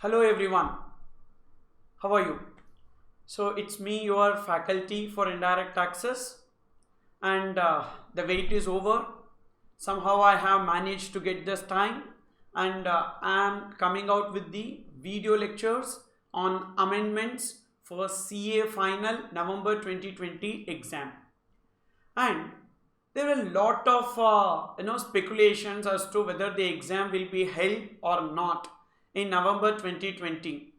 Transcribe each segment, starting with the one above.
Hello everyone, how are you? So it's me, your faculty for indirect taxes, and the wait is over. Somehow I have managed to get this time, and I am coming out with the video lectures on amendments for CA final November 2020 exam. And there are a lot of speculations as to whether the exam will be held or not in November 2020.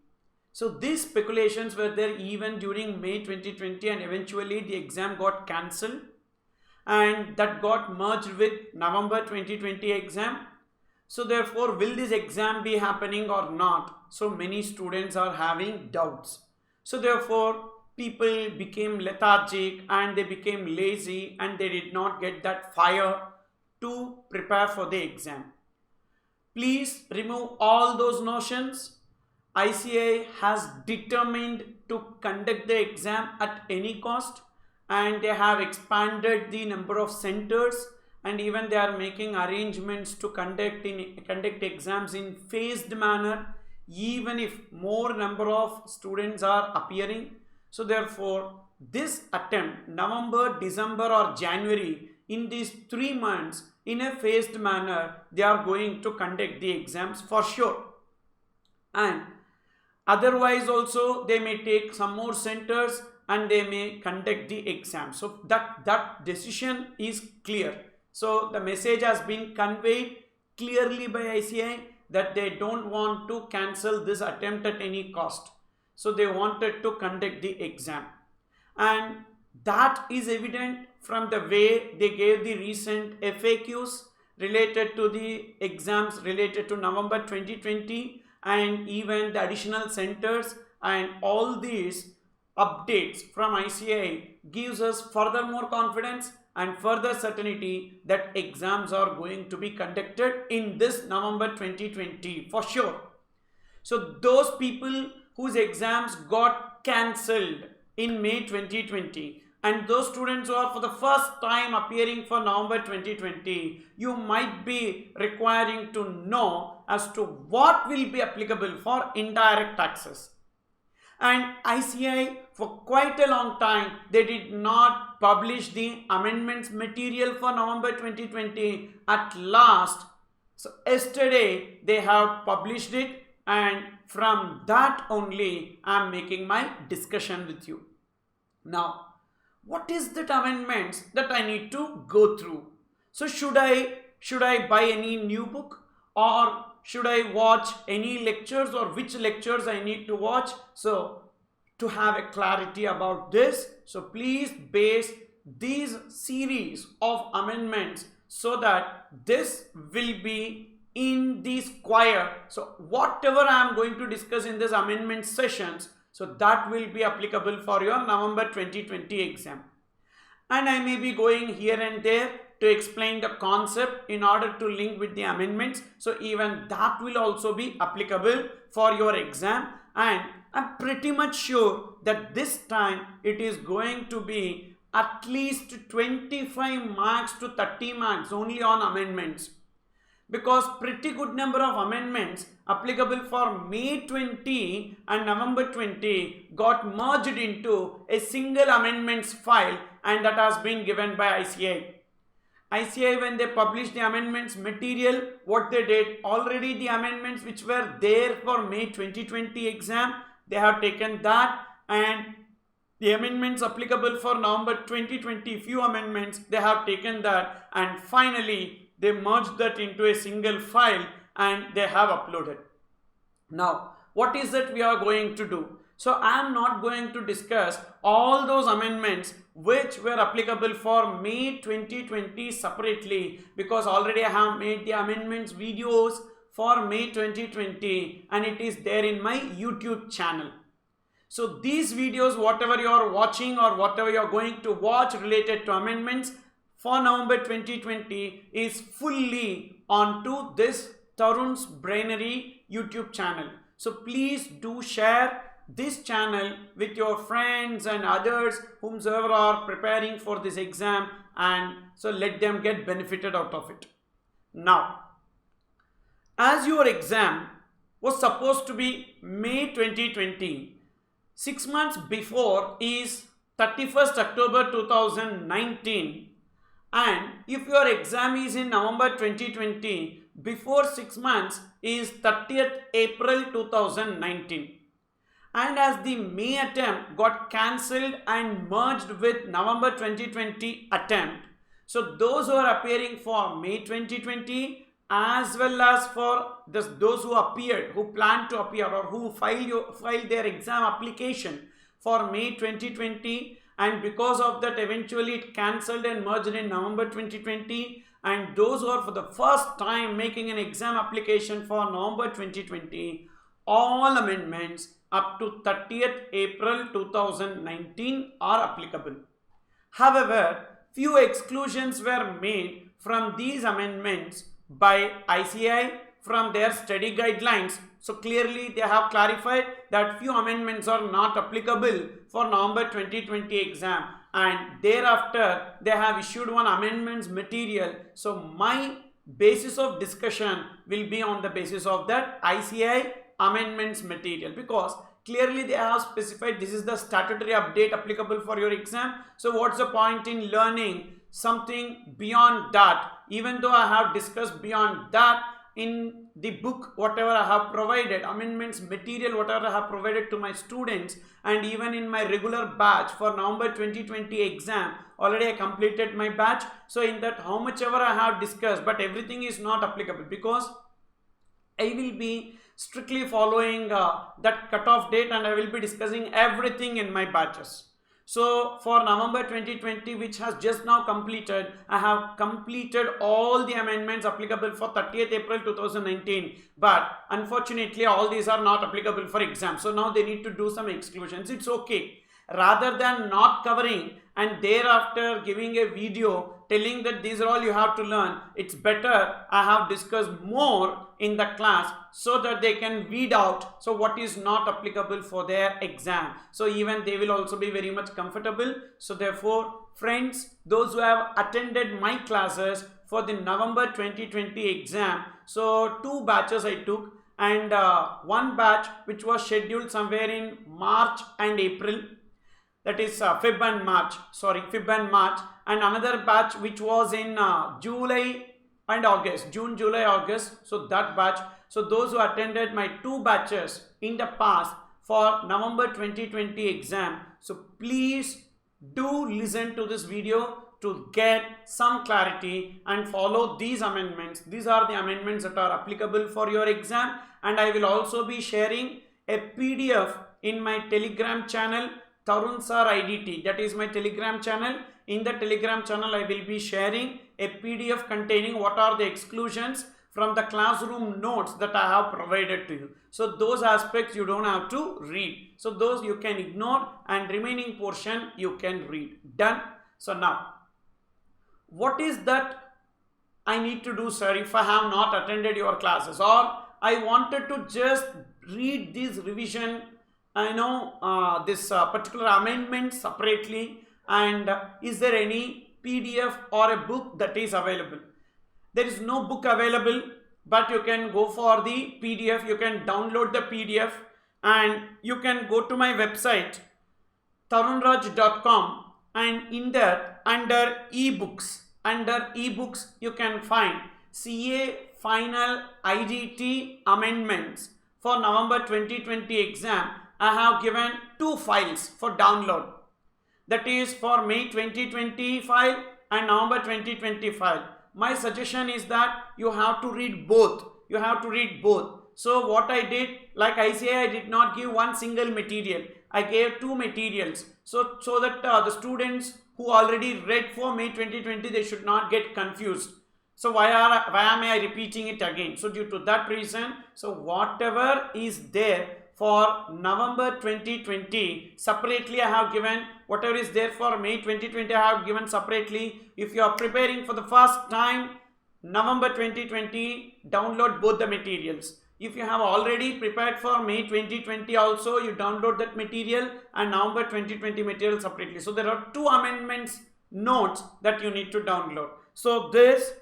So these speculations were there even during May 2020, and eventually the exam got cancelled and that got merged with November 2020 exam. So therefore, will this exam be happening or not? So many students are having doubts. So therefore, people became lethargic and they became lazy and they did not get that fire to prepare for the exam. Please remove all those notions. ICAI has determined to conduct the exam at any cost, and they have expanded the number of centers, and even they are making arrangements to conduct exams in phased manner, even if more number of students are appearing. So therefore, this attempt, November, December or January, in these 3 months, in a phased manner, they are going to conduct the exams for sure. And otherwise also, they may take some more centers and they may conduct the exam. So that decision is clear. So the message has been conveyed clearly by ICAI that they don't want to cancel this attempt at any cost. So they wanted to conduct the exam. And that is evident from the way they gave the recent FAQs related to the exams related to November 2020 and even the additional centers, and all these updates from ICAI gives us further more confidence and further certainty that exams are going to be conducted in this November 2020 for sure. So those people whose exams got cancelled in May 2020 and those students who are for the first time appearing for November 2020, you might be requiring to know as to what will be applicable for indirect taxes. And ICAI, for quite a long time, they did not publish the amendments material for November 2020. At last, so yesterday they have published it, and from that only I am making my discussion with you. Now, what is that amendments that I need to go through? So should I buy any new book, or should I watch any lectures, or which lectures I need to watch? So to have a clarity about this, so please base these series of amendments so that this will be in the square. So whatever I am going to discuss in this amendment sessions, so that will be applicable for your November 2020 exam. And I may be going here and there to explain the concept in order to link with the amendments. So even that will also be applicable for your exam. And I'm pretty much sure that this time it is going to be at least 25 marks to 30 marks only on amendments, because pretty good number of amendments applicable for May 20 and November 20 got merged into a single amendments file, and that has been given by ICAI. ICAI, when they published the amendments material, what they did, already the amendments which were there for May 2020 exam, they have taken that, and the amendments applicable for November 2020, few amendments, they have taken that, and finally they merged that into a single file and they have uploaded. Now, what is that we are going to do? So I am not going to discuss all those amendments which were applicable for May 2020 separately, because already I have made the amendments videos for May 2020 and it is there in my YouTube channel. So these videos, whatever you are watching or whatever you are going to watch related to amendments for November 2020 is fully onto this THARUN'S Brainery YouTube channel. So please do share this channel with your friends and others whomsoever are preparing for this exam, and so let them get benefited out of it. Now, as your exam, was supposed to be May 2020. 6 months before is 31st October 2019. And if your exam is in November 2020, before 6 months is 30th April 2019. And as the May attempt got cancelled and merged with November 2020 attempt, so those who are appearing for May 2020 as well as for those who appeared, who plan to appear or who filed their exam application for May 2020, and because of that eventually it cancelled and merged in November 2020, and those who are for the first time making an exam application for November 2020, all amendments up to 30th April 2019 are applicable. However, few exclusions were made from these amendments by ICI from their study guidelines. So clearly they have clarified that few amendments are not applicable for November 2020 exam, and thereafter they have issued one amendments material. So my basis of discussion will be on the basis of that ICI amendments material, because clearly they have specified this is the statutory update applicable for your exam. So what's the point in learning something beyond that, even though I have discussed beyond that in the book whatever I have provided, amendments material whatever I have provided to my students, and even in my regular batch for November 2020 exam already I completed my batch. So in that how much ever I have discussed, but everything is not applicable because I will be strictly following that cutoff date, and I will be discussing everything in my batches. So for November 2020, which has just now completed, I have completed all the amendments applicable for 30th April 2019, but unfortunately all these are not applicable for exam. So now they need to do some exclusions. It's okay. Rather than not covering and thereafter giving a video telling that these are all you have to learn, it's better I have discussed more in the class so that they can weed out so what is not applicable for their exam. So even they will also be very much comfortable. So therefore friends, those who have attended my classes for the November 2020 exam, so 2 batches I took, and one batch which was scheduled somewhere in March and April, that is Feb and March, and another batch which was in July and August, June, July, August. So that batch, so those who attended my 2 batches in the past for November 2020 exam, so please do listen to this video to get some clarity and follow these amendments. These are the amendments that are applicable for your exam, and I will also be sharing a PDF in my Telegram channel, THARUN'S IDT. That is my Telegram channel. In the Telegram channel, I will be sharing a PDF containing what are the exclusions from the classroom notes that I have provided to you. So those aspects you don't have to read. So those you can ignore, and remaining portion you can read. Done. So now, what is that I need to do, sir, if I have not attended your classes, or I wanted to just read this revision, this particular amendment separately, and is there any PDF or a book that is available? There is no book available, but you can go for the PDF. You can download the PDF and you can go to my website tharunraj.com, and in there under ebooks you can find CA Final IDT Amendments for November 2020 exam. I have given 2 files for download, that is for May 2020 file and November 2020 file. My suggestion is that you have to read both. So what I did, like ICI, I did not give one single material. I gave 2 materials. So that the students who already read for May 2020, they should not get confused. So why am I repeating it again? So due to that reason, so whatever is there for November 2020 separately I have given, whatever is there for May 2020 I have given separately. If you are preparing for the first time November 2020, download both the materials. If you have already prepared for May 2020 also, you download that material, and November 2020 material separately. So there are 2 amendments notes that you need to download. So this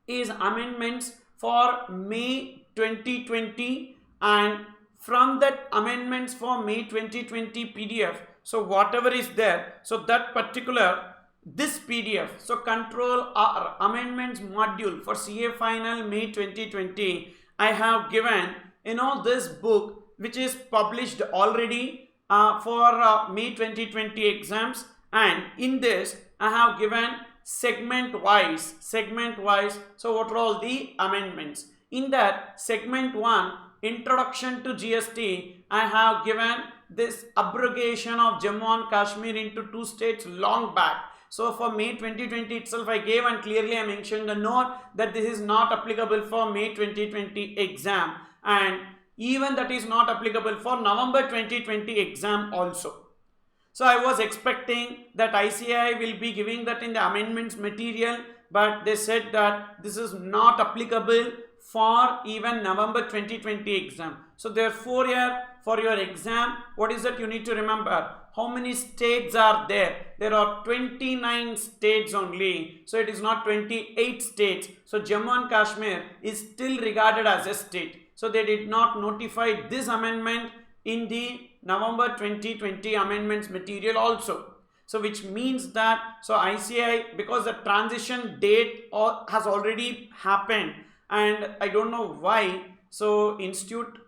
is amendments for May 2020 and from that amendments for May 2020 PDF, so whatever is there, so that particular this PDF, so control our amendments module for CA final May 2020, I have given this book which is published already for May 2020 exams, and in this I have given segment wise. So what are all the amendments? In that segment 1, introduction to GST, I have given this abrogation of Jammu and Kashmir into 2 states long back. So for May 2020 itself I gave, and clearly I mentioned the note that this is not applicable for May 2020 exam, and even that is not applicable for November 2020 exam also. So I was expecting that ICAI will be giving that in the amendments material, but they said that this is not applicable for even November 2020 exam. So therefore here for your exam, what is that you need to remember? How many states are there? There are 29 states only. So it is not 28 states. So Jammu and Kashmir is still regarded as a state. So they did not notify this amendment in the November 2020 amendments material also. So which means that, so ICAI, because the transition date has already happened, and I don't know why, so institute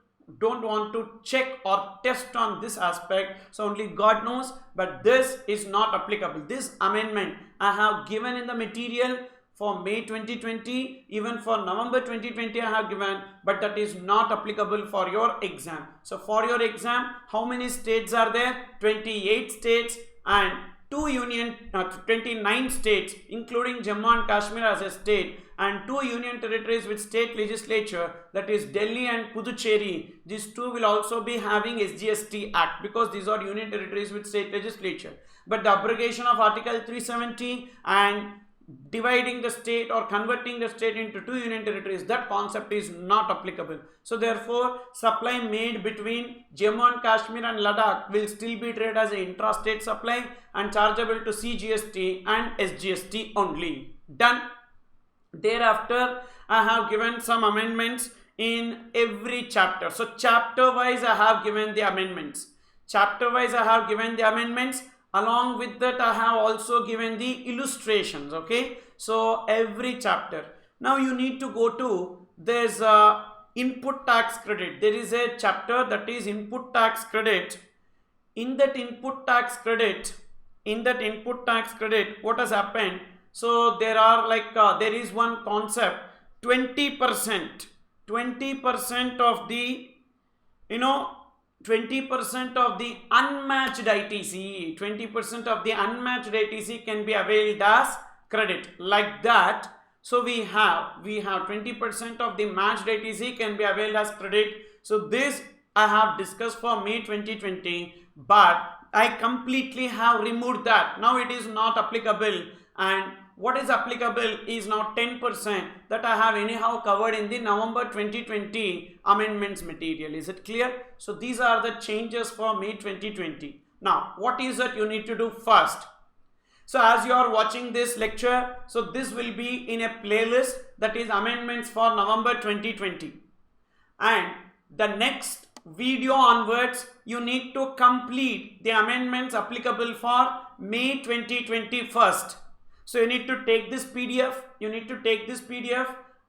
don't want to check or test on this aspect, so only God knows, but this is not applicable. This amendment I have given in the material for May 2020, even for November 2020 I have given, but that is not applicable for your exam. So for your exam, how many states are there? 28 states and 29 states including Jammu and Kashmir as a state, and 2 union territories with state legislature, that is Delhi and Puducherry. These 2 will also be having SGST Act because these are union territories with state legislature. But the abrogation of Article 370 and dividing the state or converting the state into 2 union territories, that concept is not applicable. So therefore supply made between Jammu and Kashmir and Ladakh will still be treated as an intra-state supply and chargeable to CGST and SGST only. Done. Thereafter I have given some amendments in every chapter. So chapter wise I have given the amendments. Along with that I have also given the illustrations. Okay, so every chapter. Now you need to go to this input tax credit. There is a chapter that is input tax credit. In that input tax credit, what has happened? So there are there is one concept, 20% of the 20% of the unmatched ITC, 20% of the unmatched ITC can be availed as credit, like that. So we have 20% of the matched ITC can be availed as credit. So this I have discussed for May 2020, but I completely have removed that. Now it is not applicable, and what is applicable is now 10% that I have anyhow covered in the November 2020 amendments material. Is it clear? So these are the changes for May 2020. Now what is that you need to do first? So as you are watching this lecture, so this will be in a playlist that is amendments for November 2020, and the next video onwards you need to complete the amendments applicable for May 2020 first. So you need to take this PDF,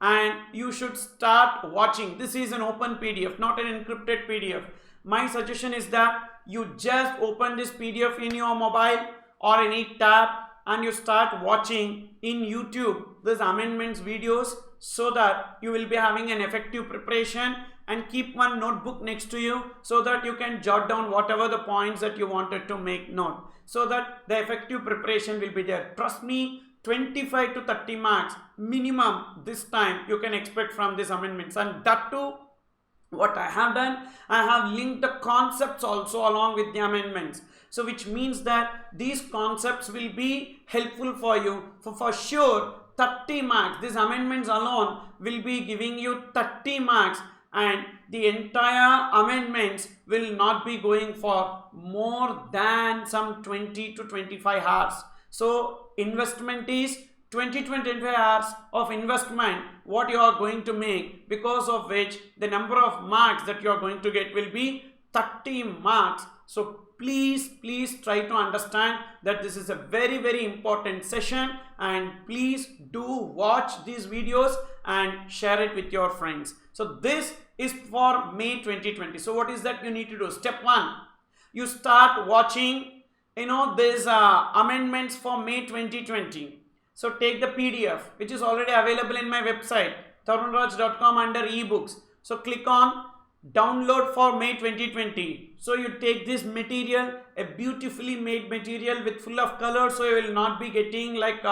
and you should start watching. This is an open PDF, not an encrypted PDF. My suggestion is that you just open this PDF in your mobile or any tab and you start watching in YouTube these amendments videos, so that you will be having an effective preparation, and keep one notebook next to you so that you can jot down whatever the points that you wanted to make note, so that the effective preparation will be there. Trust me, 25 to 30 marks minimum this time you can expect from these amendments. And that too, what I have done, I have linked the concepts also along with the amendments. So which means that these concepts will be helpful for you for sure. 30 marks, these amendments alone will be giving you 30 marks, and the entire amendments will not be going for more than some 20 to 25 hours. So investment is 20 to 25 hours of investment what you are going to make, because of which the number of marks that you are going to get will be 30 marks. So please try to understand that this is a very important session, and please do watch these videos and share it with your friends. So this is for May 2020. So what is that you need to do? Step 1, you start watching these amendments for May 2020. So take the PDF which is already available in my website tharunraj.com under ebooks. So click on download for May 2020. So you take this material, a beautifully made material with full of color, so you will not be getting like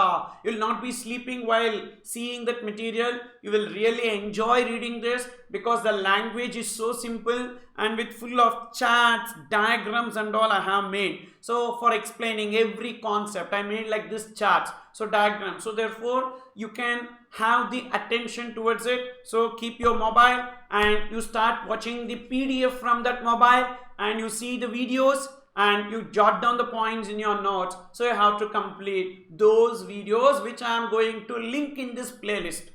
you will not be sleeping while seeing that material. You will really enjoy reading this because the language is so simple and with full of charts, diagrams and all I have made. So for explaining every concept I made like this charts, so diagrams, so therefore you can have the attention towards it. So keep your mobile and you start watching the PDF from that mobile, and you see the videos and you jot down the points in your notes. So you have to complete those videos which I am going to link in this playlist,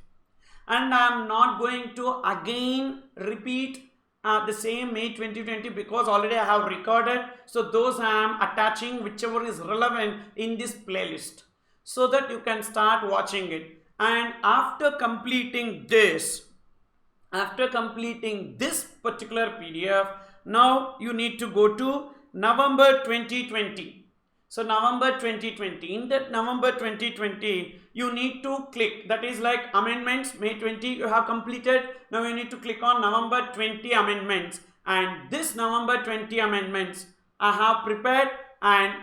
and I am not going to again repeat the same May 2020 because already I have recorded. So those I am attaching whichever is relevant in this playlist so that you can start watching it. And after completing this particular PDF, now you need to go to November 2020. So November 2020, in that November 2020 you need to click, that is like amendments. May 20 you have completed, now you need to click on November 20 amendments, and this November 20 amendments I have prepared, and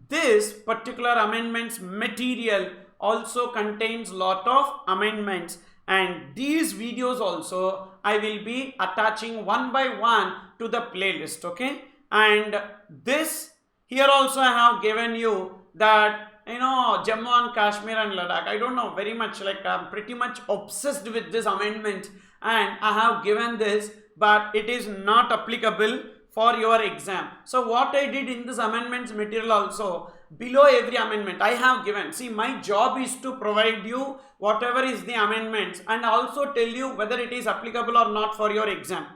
this particular amendments material also contains lot of amendments, and these videos also I will be attaching one by one to the playlist. Okay, and this here also I have given you that Jammu and Kashmir and Ladakh, I don't know very much, like I'm pretty much obsessed with this amendment and I have given this, but it is not applicable for your exam. So what I did in this amendments material also, below every amendment I have given, see my job is to provide you whatever is the amendments and also tell you whether it is applicable or not for your exam.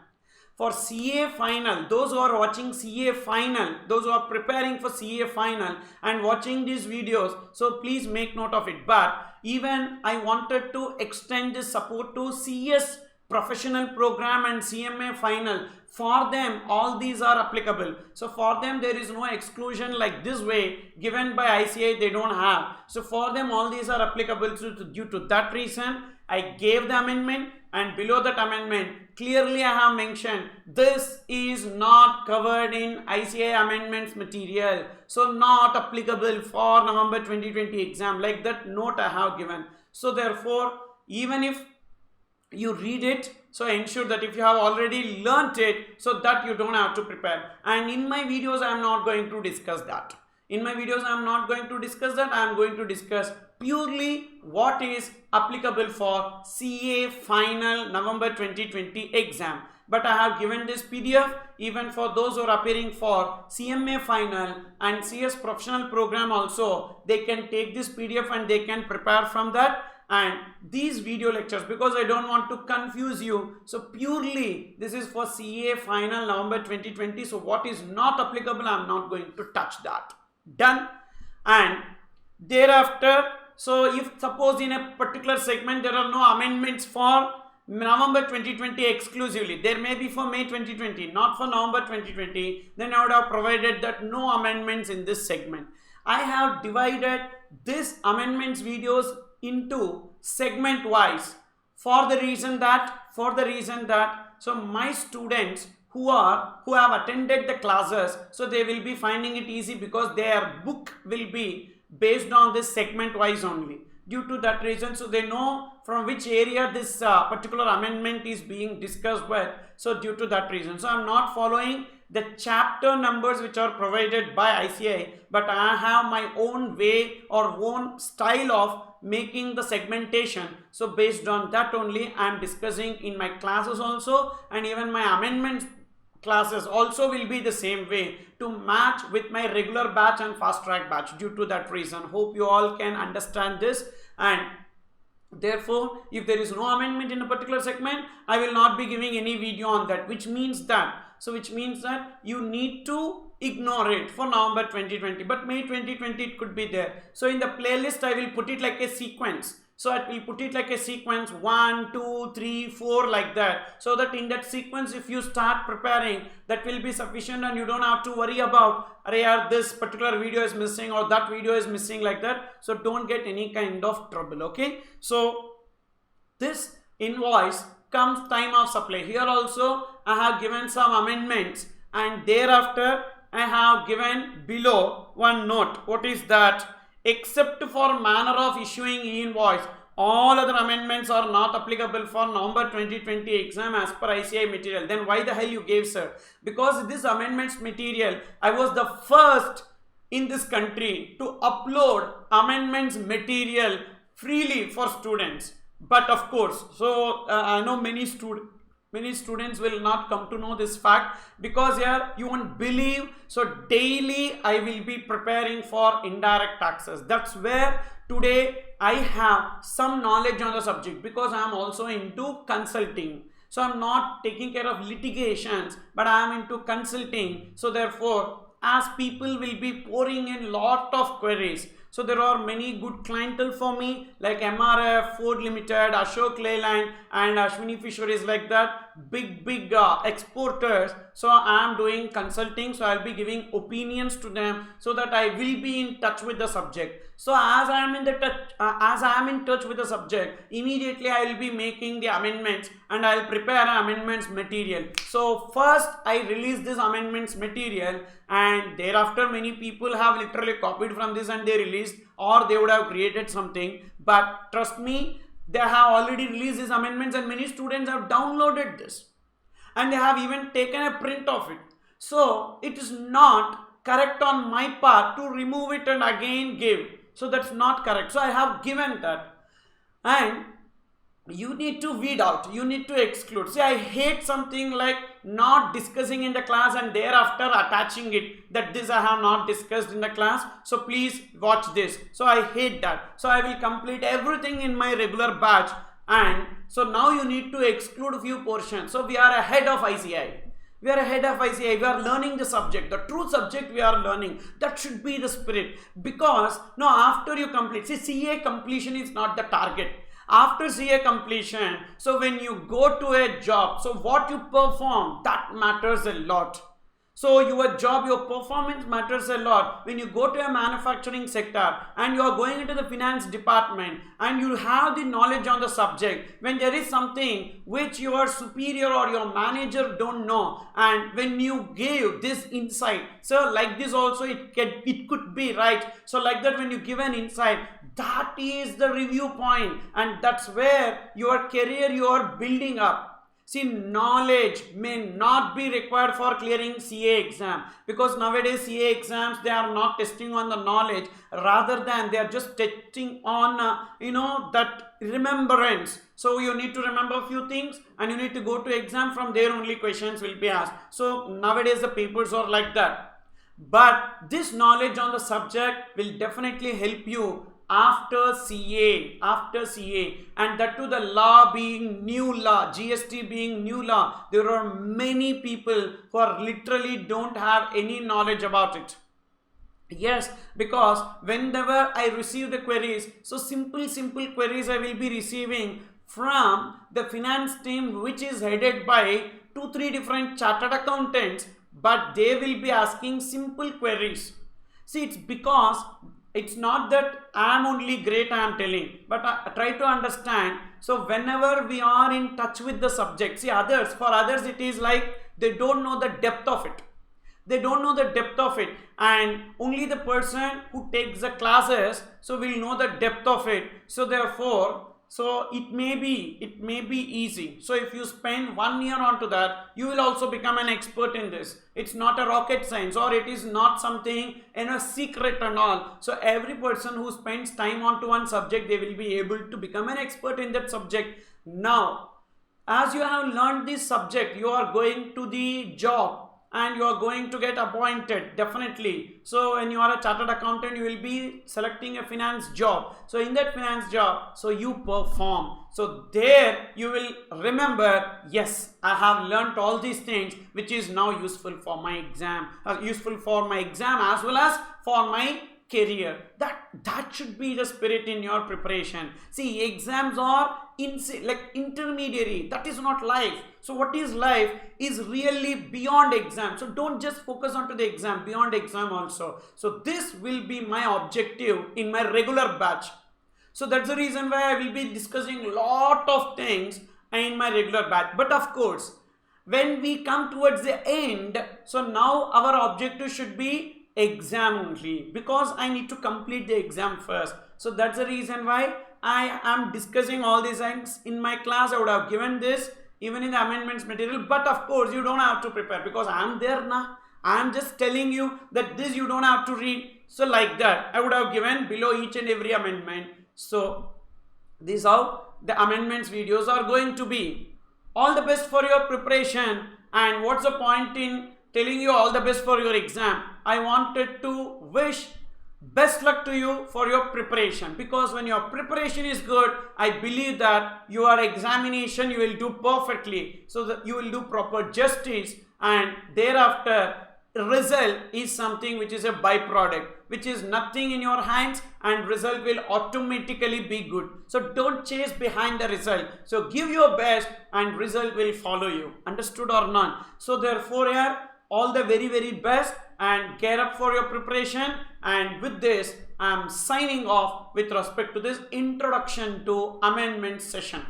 For CA final, those who are watching CA final, those who are preparing for CA final and watching these videos, so please make note of it. But even I wanted to extend this support to CS professional program and CMA final. For them all these are applicable. So for them there is no exclusion like this way given by ICI, they don't have. So for them all these are applicable. So due to that reason I gave the amendment, and below that amendment clearly I have mentioned this is not covered in ICI amendments material, so not applicable for November 2020 exam, like that note I have given. So therefore even if you read it, so ensure that if you have already learnt it, so that you don't have to prepare. And in my videos I am not going to discuss that. In my videos I am not going to discuss that. I am going to discuss purely what is applicable for CA final November 2020 exam. But I have given this PDF even for those who are appearing for CMA final and CS professional program also, they can take this PDF and they can prepare from that. And these video lectures, because I don't want to confuse you, so purely this is for CA final November 2020. So what is not applicable I am not going to touch that. Done. And thereafter, so if suppose in a particular segment there are no amendments for November 2020 exclusively, there may be for May 2020, not for November 2020, then I would have provided that no amendments in this segment. I have divided this amendments videos into segment wise for the reason that so my students who have attended the classes, so they will be finding it easy because their book will be based on this segment wise only. Due to that reason, so they know from which area this particular amendment is being discussed with. So due to that reason, so I am not following the chapter numbers which are provided by ICI, but I have my own way or own style of making the segmentation. So based on that only I am discussing in my classes also, and even my amendments classes also will be the same way to match with my regular batch and fast track batch. Due to that reason, hope you all can understand this, and therefore if there is no amendment in a particular segment, I will not be giving any video on that, which means that you need to ignore it for November 2020, but May 2020 it could be there. So in the playlist I will put it like a sequence. So I will put it like a sequence 1, 2, 3, 4 like that, so that in that sequence if you start preparing, that will be sufficient and you don't have to worry about this particular video is missing or that video is missing like that. So don't get any kind of trouble. Okay, so this invoice comes time of supply. Here also I have given some amendments, and thereafter I have given below one note. What is that? Except for manner of issuing e-invoice, all other amendments are not applicable for November 2020 exam as per ICI material. Then why the hell you gave, sir? Because this amendments material, I was the first in this country to upload amendments material freely for students. But of course, so I know many students will not come to know this fact, because here you won't believe. So daily I will be preparing for indirect taxes. That's where today I have some knowledge on the subject, because I am also into consulting. So I am not taking care of litigations, but I am into consulting. So therefore, as people will be pouring in lot of queries, so there are many good clientele for me, like MRF, Ford Limited, Ashok Leyland, and Ashwini Fisheries, like that, big exporters. So I am doing consulting, so I will be giving opinions to them, so that I will be in touch with the subject. So as I am in touch with the subject, immediately I will be making the amendments, and I will prepare an amendments material. So first I release this amendments material, and thereafter many people have literally copied from this and they released, or they would have created something. But trust me, they have already released these amendments, and many students have downloaded this, and they have even taken a print of it. So it is not correct on my part to remove it and again give. So that's not correct. So I have given that, and you need to weed out, you need to exclude. See, I hate something like not discussing in the class and thereafter attaching it, that this I have not discussed in the class, so please watch this. So I hate that. So I will complete everything in my regular batch, and so now you need to exclude a few portions. So we are ahead of ICI. We are ahead of ICI. We are learning the subject, the true subject we are learning. That should be the spirit. Because now after you complete, see, CA completion is not the target. After CA completion, so when you go to a job, so what you perform, that matters a lot. So your job, your performance matters a lot. When you go to a manufacturing sector and you are going into the finance department and you have the knowledge on the subject, when there is something which your superior or your manager don't know, and when you give this insight, so like this also it could be right. So like that, when you give an insight, that is the review point, and that's where your career you are building up. See, knowledge may not be required for clearing CA exam, because nowadays CA exams, they are not testing on the knowledge, rather than they are just testing on that remembrance. So you need to remember a few things, and you need to go to exam, from there only questions will be asked. So nowadays the papers are like that. But this knowledge on the subject will definitely help you after CA, and that too the law being new law, GST being new law. There are many people who are literally don't have any knowledge about it. Yes, because whenever I receive the queries, so simple queries I will be receiving from the finance team, which is headed by 2-3 different chartered accountants, but they will be asking simple queries. See, it's because it's not that I am only great, I am telling, but I try to understand. So whenever we are in touch with the subject, see, for others it is like they don't know the depth of it. And only the person who takes the classes so will know the depth of it. So therefore, so it may be easy. So if you spend 1 year onto that, you will also become an expert in this. It's not a rocket science, or it is not something secret and all. So every person who spends time onto one subject, they will be able to become an expert in that subject. Now as you have learned this subject, you are going to the job and you are going to get appointed definitely. So when you are a chartered accountant, you will be selecting a finance job. So in that finance job, so you perform. So there you will remember, yes, I have learnt all these things which is now useful for my exam, as well as for my career. That should be the spirit in your preparation. See, exams are like intermediary. That is not life. So what is life is really beyond exam. So don't just focus onto the exam, beyond exam also. So this will be my objective in my regular batch. So that's the reason why I will be discussing a lot of things in my regular batch. But of course, when we come towards the end, so now our objective should be exam only, because I need to complete the exam first. So that's the reason why I am discussing all these things in my class. I would have given this even in the amendments material, but of course you don't have to prepare because I am there now. I am just telling you that this you don't have to read. So like that I would have given below each and every amendment. So this is how the amendments videos are going to be. All the best for your preparation. And what's the point in telling you all the best for your exam? I wanted to wish best luck to you for your preparation, because when your preparation is good, I believe that your examination you will do perfectly, so that you will do proper justice, and thereafter result is something which is a byproduct, which is nothing in your hands, and result will automatically be good. So don't chase behind the result. So give your best and result will follow you. Understood or not? So therefore here, all the very best and gear up for your preparation. And with this, I am signing off with respect to this introduction to amendments session.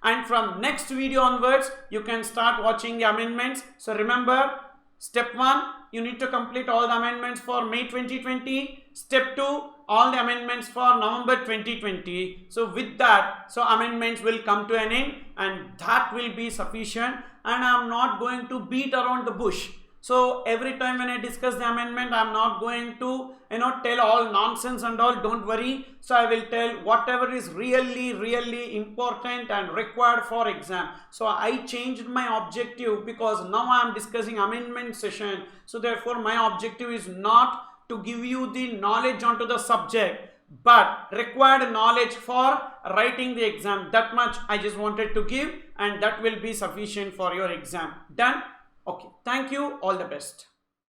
And from next video onwards, you can start watching the amendments. So remember, step 1, you need to complete all the amendments for May 2020. Step 2, all the amendments for November 2020. So with that, so amendments will come to an end, and that will be sufficient. And I am not going to beat around the bush. So every time when I discuss the amendment, I am not going to tell all nonsense and all. Don't worry. So I will tell whatever is really important and required for exam. So I changed my objective because now I am discussing amendment session. So therefore my objective is not to give you the knowledge onto the subject, but required knowledge for writing the exam. That much I just wanted to give, and that will be sufficient for your exam. Done? Okay, thank you, all the best.